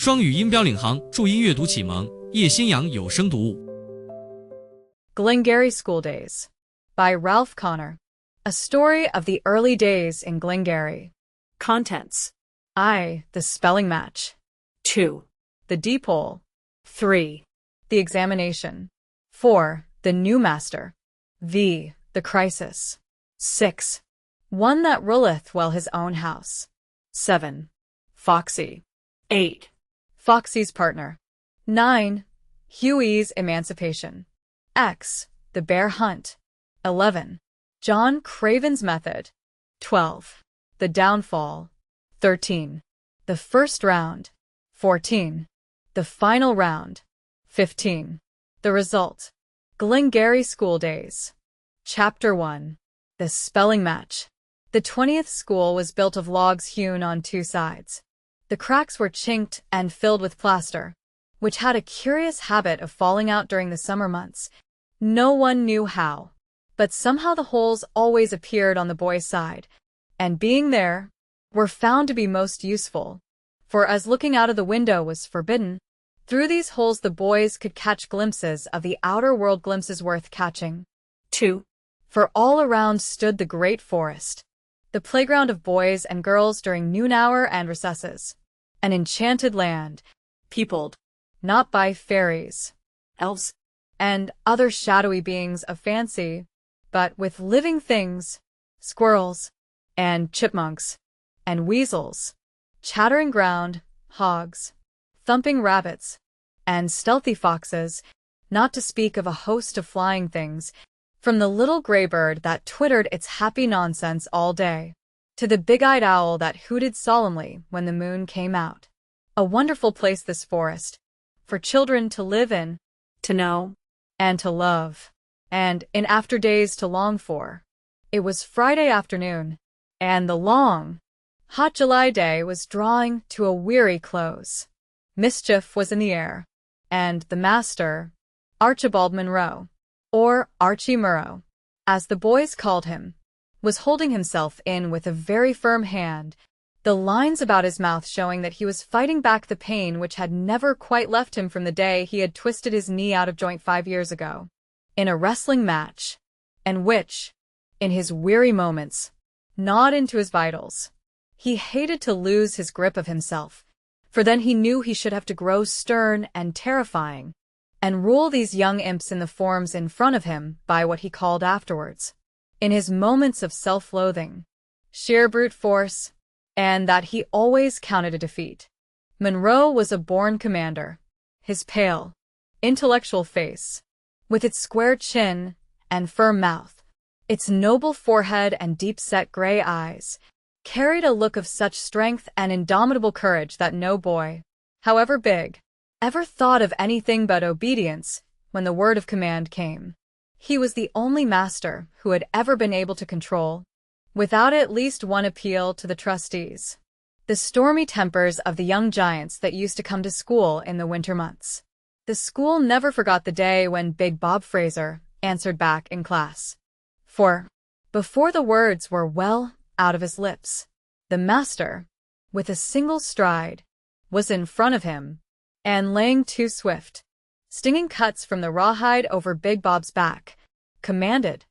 双语音标领航，注音阅读启蒙，叶兴阳有声读物。Glengarry Schooldays by Ralph Connor. A story of the early days in Glengarry. Contents: I. The spelling match. 2. The deep hole. 3. The examination. 4. The new master. V. The crisis. 6. One that ruleth well his own house. 7. Foxy. 8. Foxy's partner. 9. Huey's emancipation. X. The bear hunt. 11. John Craven's method. 12. The downfall. 13. The first round. 14. The final round. 15. The result. Glengarry Schooldays. Chapter 1. The spelling match. The 20th school was built of logs hewn on two sides. The cracks were chinked and filled with plaster, which had a curious habit of falling out during the summer months. No one knew how, but somehow the holes always appeared on the boys' side, and being there, were found to be most useful, for as looking out of the window was forbidden, through these holes the boys could catch glimpses of the outer world, glimpses worth catching. 2. For all around stood the great forest, the playground of boys and girls during noon hour and recesses, an enchanted land, peopled not by fairies, elves, and other shadowy beings of fancy, but with living things, squirrels, and chipmunks, and weasels, chattering ground hogs, thumping rabbits, and stealthy foxes, not to speak of a host of flying things, from the little gray bird that twittered its happy nonsense all day, to the big-eyed owl that hooted solemnly when the moon came out. A wonderful place, this forest, for children to live in, to know, and to love, and in after days to long for. It was Friday afternoon, and the long, hot July day was drawing to a weary close. Mischief was in the air, and the master, Archibald Munro, or Archie Murrow, as the boys called him, was holding himself in with a very firm hand, the lines about his mouth showing that he was fighting back the pain which had never quite left him from the day he had twisted his knee out of joint 5 years ago, in a wrestling match, and which, in his weary moments, gnawed into his vitals. He hated to lose his grip of himself, for then he knew he should have to grow stern and terrifying, and rule these young imps in the forms in front of him by what he called afterwards, in his moments of self-loathing, sheer brute force, and that he always counted a defeat. Munro was a born commander. His pale, intellectual face, with its square chin and firm mouth, its noble forehead and deep-set gray eyes, carried a look of such strength and indomitable courage that no boy, however big, ever thought of anything but obedience when the word of command came. He was the only master who had ever been able to control, without at least one appeal to the trustees, the stormy tempers of the young giants that used to come to school in the winter months. The school never forgot the day when Big Bob Fraser answered back in class. For, before the words were well out of his lips, the master, with a single stride, was in front of him, and laying two swift, stinging cuts from the rawhide over Big Bob's back, commanded,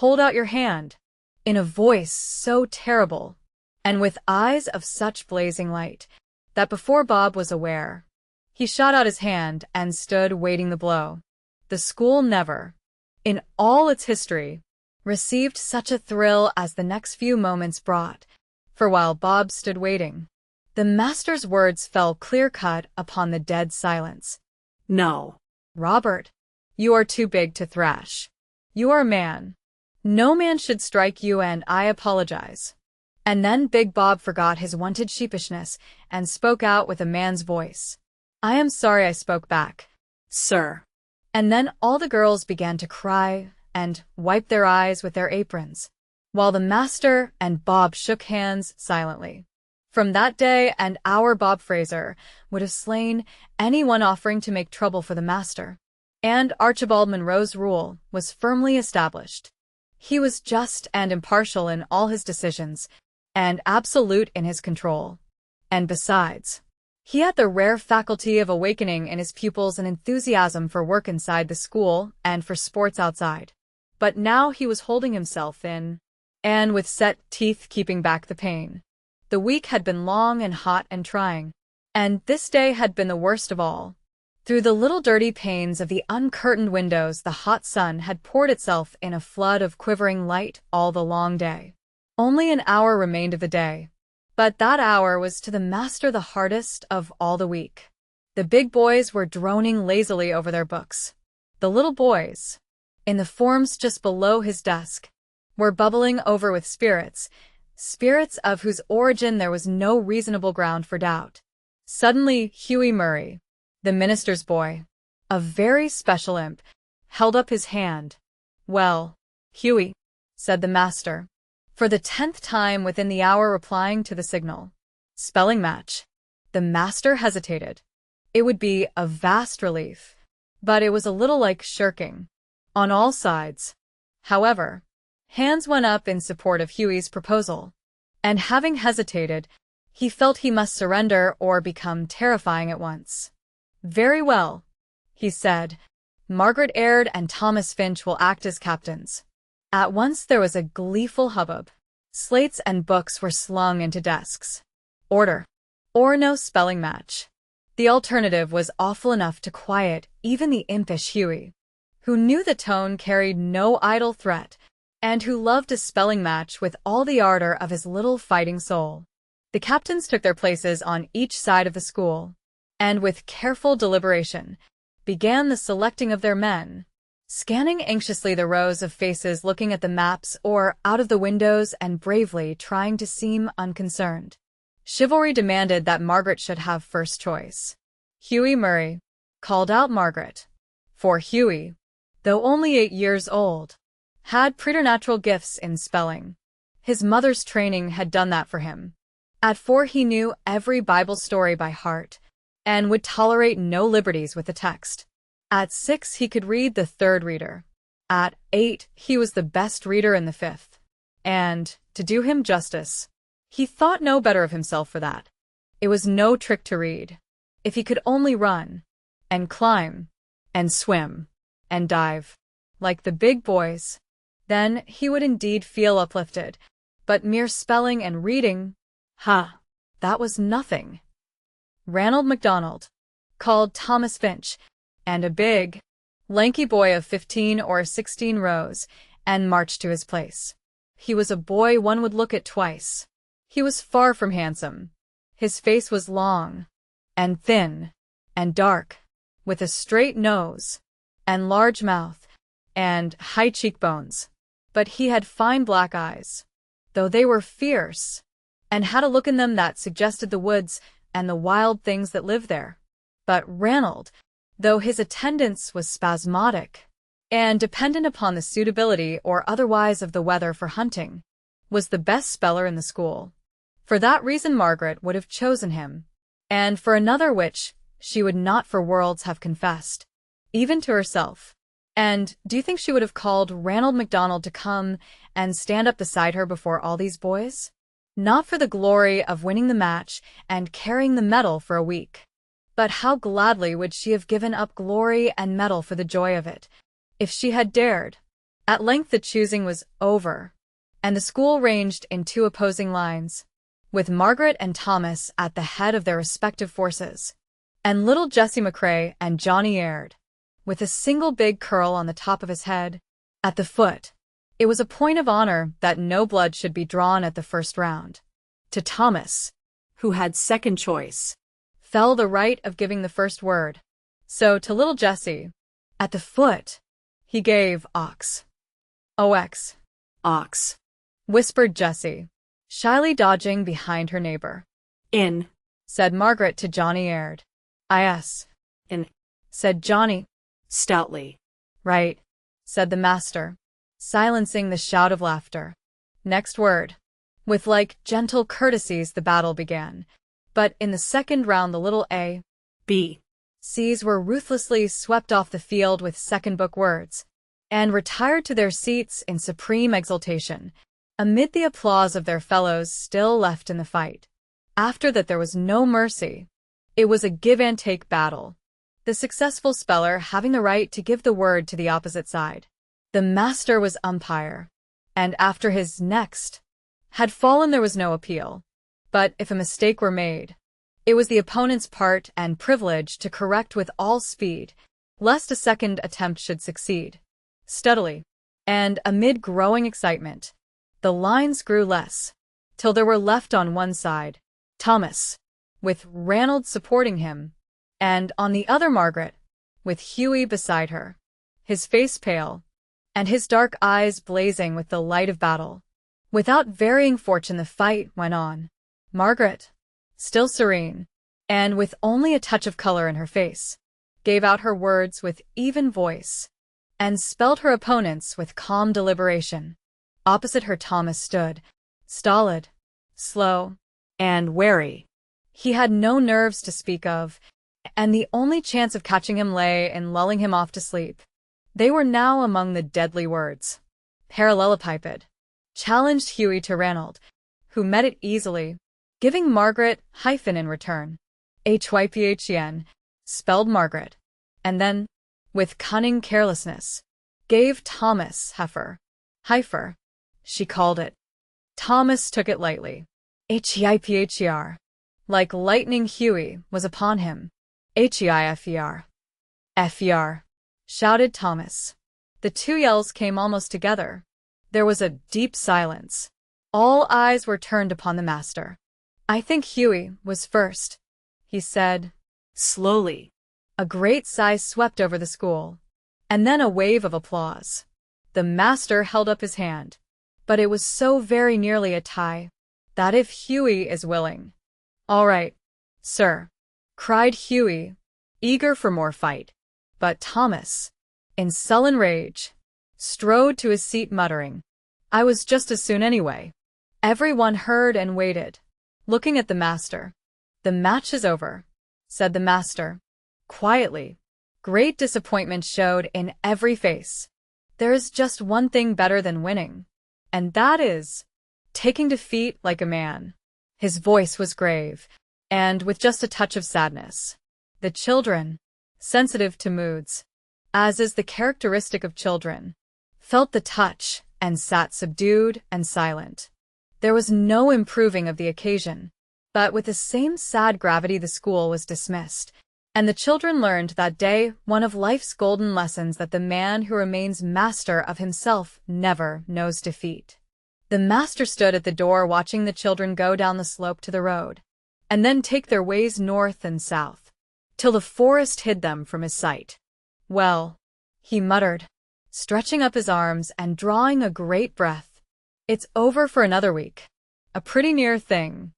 "Hold out your hand," in a voice so terrible, and with eyes of such blazing light, that before Bob was aware, he shot out his hand and stood waiting the blow. The school never, in all its history, received such a thrill as the next few moments brought, for while Bob stood waiting, the master's words fell clear-cut upon the dead silence. "No, Robert, you are too big to thrash. You are a man. No man should strike you, and I apologize." And then Big Bob forgot his wonted sheepishness and spoke out with a man's voice. "I am sorry I spoke back, sir." And then all the girls began to cry and wipe their eyes with their aprons, while the master and Bob shook hands silently. From that day and hour Bob Fraser would have slain anyone offering to make trouble for the master, and Archibald Munro's rule was firmly established. He was just and impartial in all his decisions, and absolute in his control. And besides, He had the rare faculty of awakening in his pupils an enthusiasm for work inside the school and for sports outside. But now he was holding himself in, and with set teeth keeping back the pain. The week had been long and hot and trying, and this day had been the worst of all. Through the little dirty panes of the uncurtained windows the hot sun had poured itself in a flood of quivering light all the long day. Only an hour remained of the day, but that hour was to the master the hardest of all the week. The big boys were droning lazily over their books. The little boys, in the forms just below his desk, were bubbling over with spirits of whose origin there was no reasonable ground for doubt. Suddenly, Hughie Murray, the minister's boy, a very special imp, held up his hand. "Well, Hughie," said the master, for the 10th time within the hour replying to the signal. "Spelling match." The master hesitated. It would be a vast relief, but it was a little like shirking. On all sides, however, hands went up in support of Hughie's proposal, and having hesitated, he felt he must surrender or become terrifying at once. "Very well," he said. "Margaret Aird and Thomas Finch will act as captains." At once there was a gleeful hubbub. Slates and books were slung into desks. Order, or no spelling match. The alternative was awful enough to quiet even the impish Hughie, who knew the tone carried no idle threat, and who loved a spelling match with all the ardor of his little fighting soul. The captains took their places on each side of the school, and with careful deliberation, began the selecting of their men, scanning anxiously the rows of faces looking at the maps or out of the windows and bravely trying to seem unconcerned. Chivalry demanded that Margaret should have first choice. "Hughie Murray," called out Margaret, for Hughie, though only 8 years old, had preternatural gifts in spelling. His mother's training had done that for him. At 4 he knew every Bible story by heart, and would tolerate no liberties with the text. At 6 he could read the 3rd reader. At 8 he was the best reader in the 5th. And, to do him justice, he thought no better of himself for that. It was no trick to read. If he could only run, and climb, and swim, and dive, like the big boys, then he would indeed feel uplifted. But mere spelling and reading, that was nothing. Ranald MacDonald, called Thomas Finch, and a big, lanky boy of 15 or 16 rose and marched to his place. He was a boy one would look at twice. He was far from handsome. His face was long, and thin, and dark, with a straight nose, and large mouth, and high cheekbones. But he had fine black eyes, though they were fierce, and had a look in them that suggested the woods and the wild things that lived there. But Ranald, though his attendance was spasmodic, and dependent upon the suitability or otherwise of the weather for hunting, was the best speller in the school. For that reason Margaret would have chosen him, and for another which she would not for worlds have confessed, even to herself. And do you think she would have called Ranald MacDonald to come and stand up beside her before all these boys? Not for the glory of winning the match and carrying the medal for a week. But how gladly would she have given up glory and medal for the joy of it, if she had dared. At length the choosing was over, and the school ranged in 2 opposing lines, with Margaret and Thomas at the head of their respective forces, and little Jessie McCrae and Johnny Aird, with a single big curl on the top of his head, at the foot. It was a point of honor that no blood should be drawn at the first round. To Thomas, who had second choice, fell the right of giving the first word. So to little Jessie, at the foot, he gave ox. "Ox, Ox. whispered Jessie, shyly dodging behind her neighbor. In. Said Margaret to Johnny Aird. "Is," In. said Johnny. Stoutly. "Right," said the master, silencing the shout of laughter. "Next word." With like gentle courtesies the battle began, but in the second round the little A, B, C's were ruthlessly swept off the field with second book words, and retired to their seats in supreme exultation, amid the applause of their fellows still left in the fight. After that there was no mercy, It was a give-and-take battle, the successful speller having the right to give the word to the opposite side. The master was umpire, and after his next had fallen there was no appeal. But if a mistake were made, it was the opponent's part and privilege to correct with all speed, lest a second attempt should succeed. Steadily, and amid growing excitement, the lines grew less, till there were left on one side Thomas, with Ranald supporting him, and on the other Margaret, with Hughie beside her, his face pale, and his dark eyes blazing with the light of battle. Without varying fortune the fight went on. Margaret, still serene, and with only a touch of color in her face, gave out her words with even voice, and spelled her opponents with calm deliberation. Opposite her Thomas stood, stolid, slow, and wary. He had no nerves to speak of, and the only chance of catching him lay in lulling him off to sleep. They were now among the deadly words. Parallelepiped challenged Hughie to Ranald, who met it easily, giving Margaret hyphen in return. Hyphen spelled Margaret, and then, with cunning carelessness, gave Thomas heifer, she called it. Thomas took it lightly. Hypher. Like lightning Hughie was upon him. Heifer. Fer, shouted Thomas. The two yells came almost together. There was a deep silence. All eyes were turned upon the master. I think Hughie was first, he said, slowly. A great sigh swept over the school, and then a wave of applause. The master held up his hand, but it was so very nearly a tie, that if Hughie is willing. All right, sir, cried Hughie, eager for more fight. But Thomas, in sullen rage, strode to his seat muttering, I was just as soon anyway. Everyone heard and waited, looking at the master. The match is over, said the master, quietly. Great disappointment showed in every face. There is just one thing better than winning, and that is taking defeat like a man. His voice was grave, and with just a touch of sadness. The children, sensitive to moods, as is the characteristic of children, felt the touch and sat subdued and silent. There was no improving of the occasion, but with the same sad gravity the school was dismissed, and the children learned that day one of life's golden lessons, that the man who remains master of himself never knows defeat. The master stood at the door watching the children go down the slope to the road, and then take their ways north and south, till the forest hid them from his sight. Well, he muttered, stretching up his arms and drawing a great breath, it's over for another week. A pretty near thing,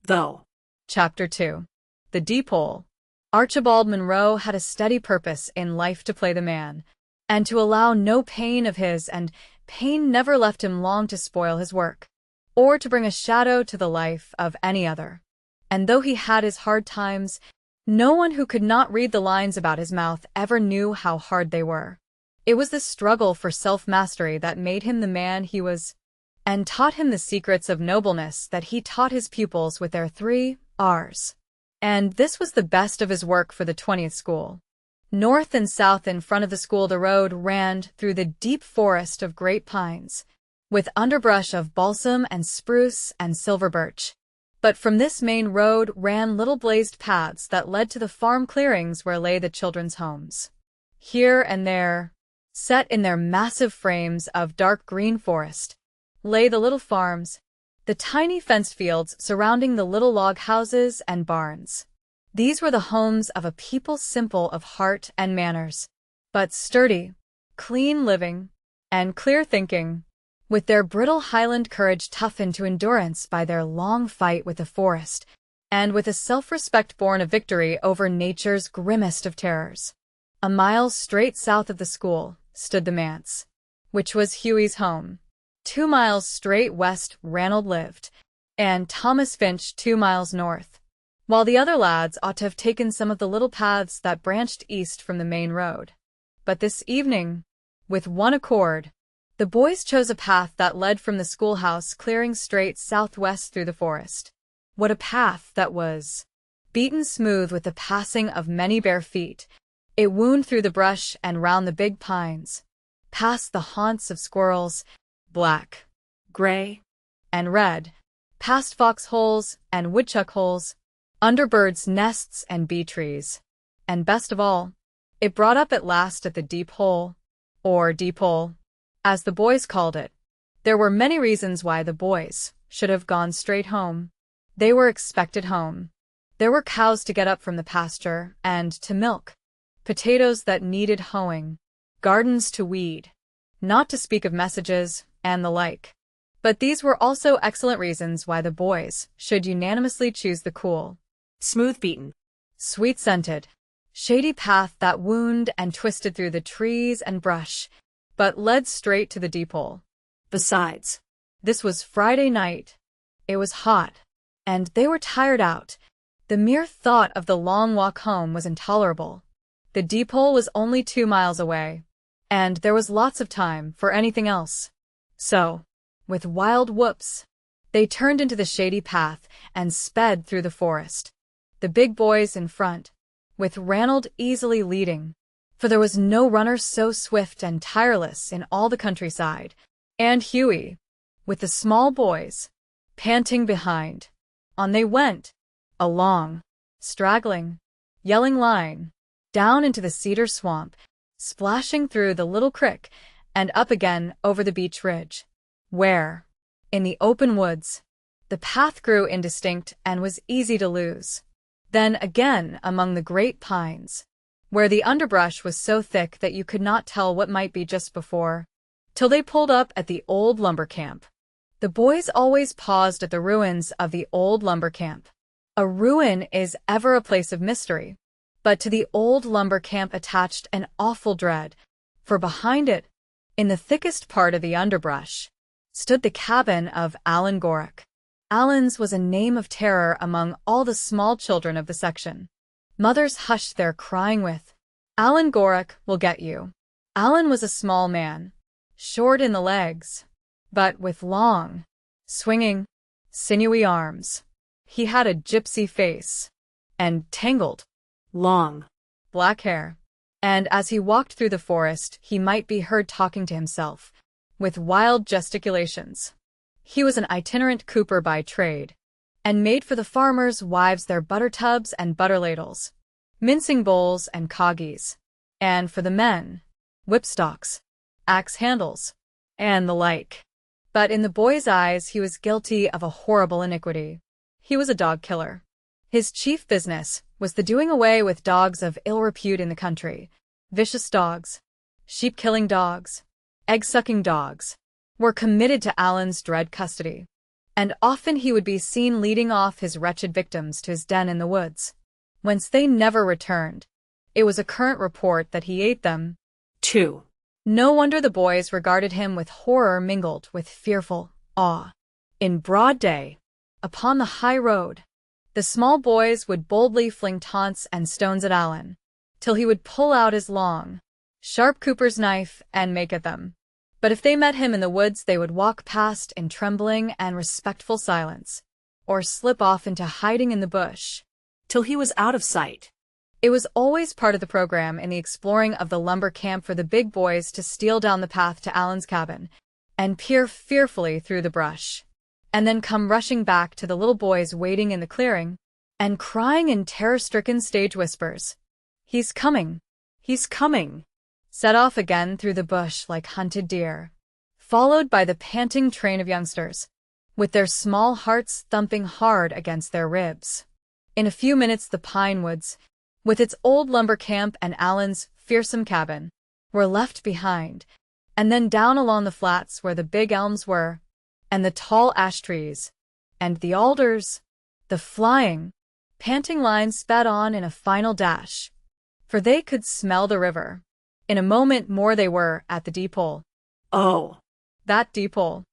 though. Chapter 2. The Deep Hole. Archibald Munro had a steady purpose in life to play the man, and to allow no pain of his, and pain never left him long to spoil his work, or to bring a shadow to the life of any other. And though he had his hard times, no one who could not read the lines about his mouth ever knew how hard they were. It was the struggle for self-mastery that made him the man he was, and taught him the secrets of nobleness that he taught his pupils with their 3 R's. And this was the best of his work for the 20th school. North and south in front of the school the road ran through the deep forest of great pines, with underbrush of balsam and spruce and silver birch. But from this main road ran little blazed paths that led to the farm clearings where lay the children's homes. Here and there, set in their massive frames of dark green forest, lay the little farms, the tiny fenced fields surrounding the little log houses and barns. These were the homes of a people simple of heart and manners, but sturdy, clean living, and clear thinking, with their brittle Highland courage toughened to endurance by their long fight with the forest, and with a self-respect born of victory over nature's grimmest of terrors. A mile straight south of the school stood the manse, which was Hughie's home. 2 miles straight west Ranald lived, and Thomas Finch 2 miles north, while the other lads ought to have taken some of the little paths that branched east from the main road. But this evening, with one accord, the boys chose a path that led from the schoolhouse clearing straight southwest through the forest. What a path that was! beaten smooth with the passing of many bare feet. It wound through the brush and round the big pines, past the haunts of squirrels, black, gray, and red, past foxholes and woodchuck holes, under birds' nests and bee trees. And best of all, it brought up at last at the deep hole, or deep hole, as the boys called it. There were many reasons why the boys should have gone straight home. They were expected home. There were cows to get up from the pasture and to milk, potatoes that needed hoeing, gardens to weed, not to speak of messages and the like. But these were also excellent reasons why the boys should unanimously choose the cool, smooth-beaten, sweet-scented, shady path that wound and twisted through the trees and brush, but led straight to the deep hole. Besides, this was Friday night. It was hot, and they were tired out. The mere thought of the long walk home was intolerable. The deep hole was only 2 miles away, and there was lots of time for anything else. So, with wild whoops, they turned into the shady path and sped through the forest, the big boys in front, with Ranald easily leading, for there was no runner so swift and tireless in all the countryside, and Hughie, with the small boys, panting behind. On they went, a long, straggling, yelling line, down into the cedar swamp, splashing through the little creek and up again over the beech ridge, where, in the open woods, the path grew indistinct and was easy to lose. Then again among the great pines, where the underbrush was so thick that you could not tell what might be just before, till they pulled up at the old lumber camp. The boys always paused at the ruins of the old lumber camp. A ruin is ever a place of mystery, but to the old lumber camp attached an awful dread, for behind it, in the thickest part of the underbrush, stood the cabin of Alan Gorick. Alan's was a name of terror among all the small children of the section. Mothers hushed their crying with, "Alan Gorick will get you." Alan was a small man, short in the legs, but with long, swinging, sinewy arms. He had a gypsy face, and tangled, long, black hair, and as he walked through the forest he might be heard talking to himself, with wild gesticulations. He was an itinerant cooper by trade, and made for the farmers' wives their butter tubs and butter ladles, mincing bowls and coggies, and for the men, whipstocks, axe handles, and the like. But in the boy's eyes he was guilty of a horrible iniquity. He was a dog killer. His chief business was the doing away with dogs of ill repute in the country. Vicious dogs, sheep-killing dogs, egg-sucking dogs, were committed to Alan's dread custody, and often he would be seen leading off his wretched victims to his den in the woods, whence they never returned. It was a current report that he ate them, too. No wonder the boys regarded him with horror mingled with fearful awe. In broad day, upon the high road, the small boys would boldly fling taunts and stones at Alan, till he would pull out his long, sharp cooper's knife and make at them. But if they met him in the woods they would walk past in trembling and respectful silence, or slip off into hiding in the bush, till he was out of sight. It was always part of the program in the exploring of the lumber camp for the big boys to steal down the path to Alan's cabin, and peer fearfully through the brush, and then come rushing back to the little boys waiting in the clearing, and crying in terror-stricken stage whispers, "He's coming! He's coming!" Set off again through the bush like hunted deer, followed by the panting train of youngsters, with their small hearts thumping hard against their ribs. In a few minutes the pine woods, with its old lumber camp and Alan's fearsome cabin, were left behind, and then down along the flats where the big elms were, and the tall ash trees, and the alders, the flying, panting line sped on in a final dash, for they could smell the river. In a moment more they were at the deep hole. Oh, that deep hole!